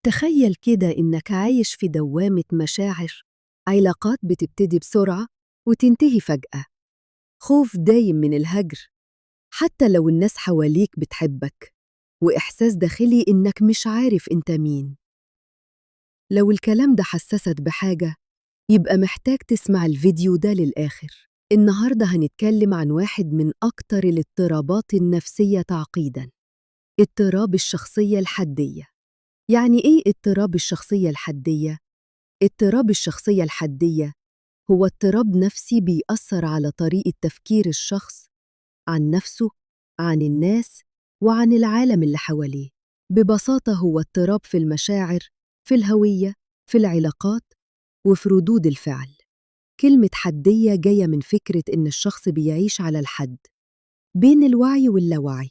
تخيل كده إنك عايش في دوامة مشاعر، علاقات بتبتدي بسرعة وتنتهي فجأة، خوف دايم من الهجر حتى لو الناس حواليك بتحبك، وإحساس داخلي إنك مش عارف إنت مين. لو الكلام ده حسسك بحاجة يبقى محتاج تسمع الفيديو ده للآخر. النهاردة هنتكلم عن واحد من أكتر الاضطرابات النفسية تعقيداً، اضطراب الشخصية الحدية. يعني إيه اضطراب الشخصية الحدية؟ اضطراب الشخصية الحدية هو اضطراب نفسي بيأثر على طريقة تفكير الشخص عن نفسه، عن الناس، وعن العالم اللي حواليه. ببساطة هو اضطراب في المشاعر، في الهوية، في العلاقات، وفي ردود الفعل. كلمة حدية جاية من فكرة إن الشخص بيعيش على الحد بين الوعي واللاوعي،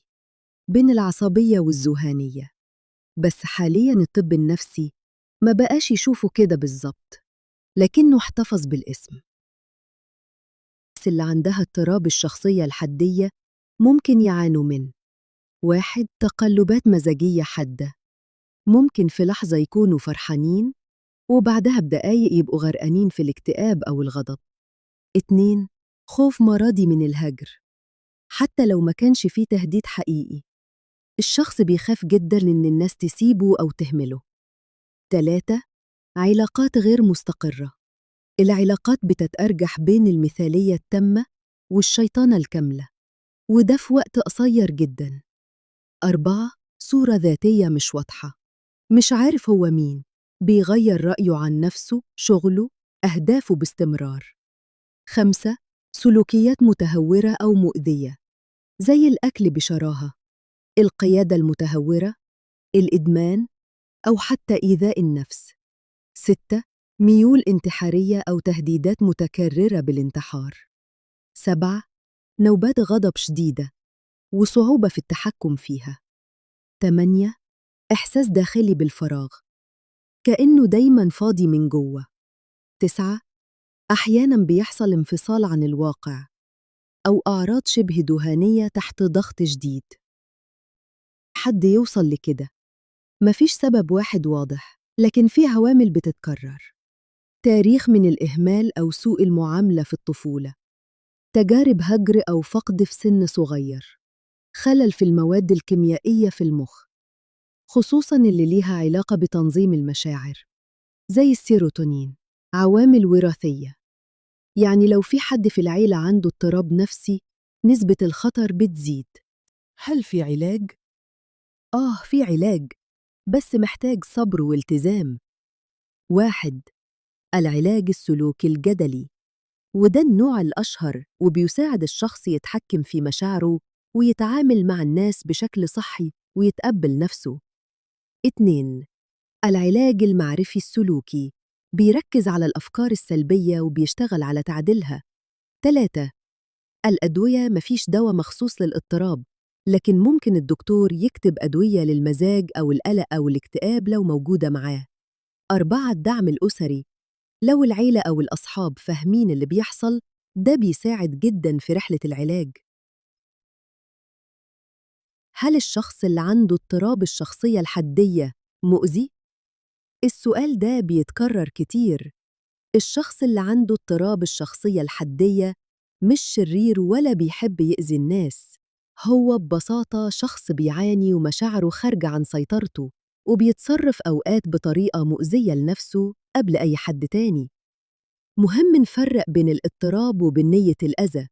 بين العصبية والذهانية. بس حالياً الطب النفسي ما بقاش يشوفه كده بالظبط، لكنه احتفظ بالاسم. الناس اللي عندها اضطراب الشخصية الحدية ممكن يعانوا من: 1. تقلبات مزاجية حادة، ممكن في لحظة يكونوا فرحانين وبعدها بدقايق يبقوا غرقانين في الاكتئاب أو الغضب. 2. خوف مرضي من الهجر، حتى لو ما كانش فيه تهديد حقيقي، الشخص بيخاف جداً إن الناس تسيبه أو تهمله. 3. علاقات غير مستقرة، العلاقات بتتأرجح بين المثالية التامة والشيطنة الكاملة، وده في وقت قصير جداً. 4. صورة ذاتية مش واضحة، مش عارف هو مين، بيغير رأيه عن نفسه، شغله، أهدافه باستمرار. 5. سلوكيات متهورة أو مؤذية، زي الأكل بشراهة، القيادة المتهورة، الإدمان، أو حتى إيذاء النفس. 6. ميول انتحارية أو تهديدات متكررة بالانتحار. 7. نوبات غضب شديدة وصعوبة في التحكم فيها. 8. إحساس داخلي بالفراغ، كأنه دايماً فاضي من جوه. 9. أحياناً بيحصل انفصال عن الواقع أو أعراض شبه دهانية تحت ضغط شديد. حد يوصل لكده، مفيش سبب واحد واضح، لكن في عوامل بتتكرر: تاريخ من الإهمال أو سوء المعاملة في الطفولة، تجارب هجر أو فقد في سن صغير، خلل في المواد الكيميائية في المخ، خصوصاً اللي ليها علاقة بتنظيم المشاعر زي السيروتونين. عوامل وراثية، يعني لو في حد في العيلة عنده اضطراب نفسي نسبة الخطر بتزيد. هل في علاج؟ في علاج، بس محتاج صبر والتزام. 1. العلاج السلوكي الجدلي، وده النوع الأشهر وبيساعد الشخص يتحكم في مشاعره ويتعامل مع الناس بشكل صحي ويتقبل نفسه. 2. العلاج المعرفي السلوكي، بيركز على الأفكار السلبية وبيشتغل على تعديلها. 3. الأدوية، مفيش دواء مخصوص للاضطراب، لكن ممكن الدكتور يكتب أدوية للمزاج أو القلق أو الاكتئاب لو موجودة معاه. 4. الدعم الأسري، لو العيلة أو الأصحاب فاهمين اللي بيحصل ده بيساعد جداً في رحلة العلاج. هل الشخص اللي عنده اضطراب الشخصية الحدية مؤذي؟ السؤال ده بيتكرر كتير. الشخص اللي عنده اضطراب الشخصية الحدية مش شرير ولا بيحب يأذي الناس، هو ببساطة شخص بيعاني ومشاعره خارجة عن سيطرته، وبيتصرف أوقات بطريقة مؤذية لنفسه قبل أي حد تاني. مهم نفرق بين الاضطراب وبين نية الأذى.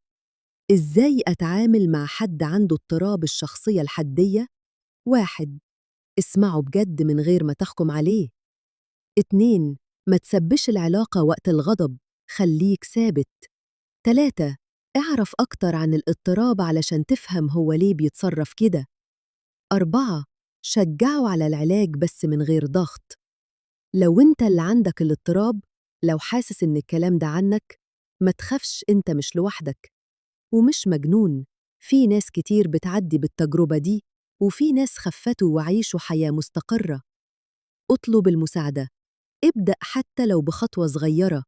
إزاي أتعامل مع حد عنده اضطراب الشخصية الحدية؟ 1. اسمعه بجد من غير ما تحكم عليه. 2. ما تسبش العلاقة وقت الغضب، خليك ثابت. 3. اعرف أكتر عن الاضطراب علشان تفهم هو ليه بيتصرف كده. 4. شجعه على العلاج بس من غير ضغط. لو انت اللي عندك الاضطراب، لو حاسس ان الكلام ده عنك، ما تخافش، انت مش لوحدك ومش مجنون. في ناس كتير بتعدي بالتجربة دي، وفي ناس خفتوا وعيشوا حياة مستقرة. اطلب المساعدة، ابدأ حتى لو بخطوة صغيرة،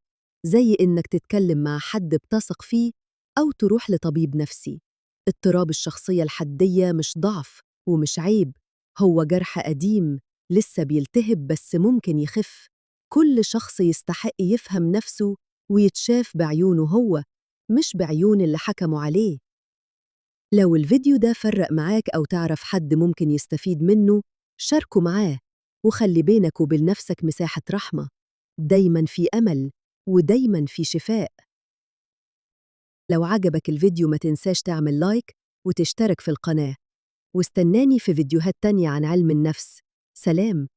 زي إنك تتكلم مع حد بتثق فيه أو تروح لطبيب نفسي. اضطراب الشخصية الحدية مش ضعف ومش عيب، هو جرح قديم لسه بيلتهب بس ممكن يخف. كل شخص يستحق يفهم نفسه ويتشاف بعيونه هو، مش بعيون اللي حكموا عليه. لو الفيديو ده فرق معاك أو تعرف حد ممكن يستفيد منه، شاركه معاه، وخلي بينك وبين نفسك مساحة رحمة. دايماً في أمل، ودايماً في شفاء. لو عجبك الفيديو ما تنساش تعمل لايك وتشترك في القناة، واستناني في فيديوهات تانية عن علم النفس. سلام.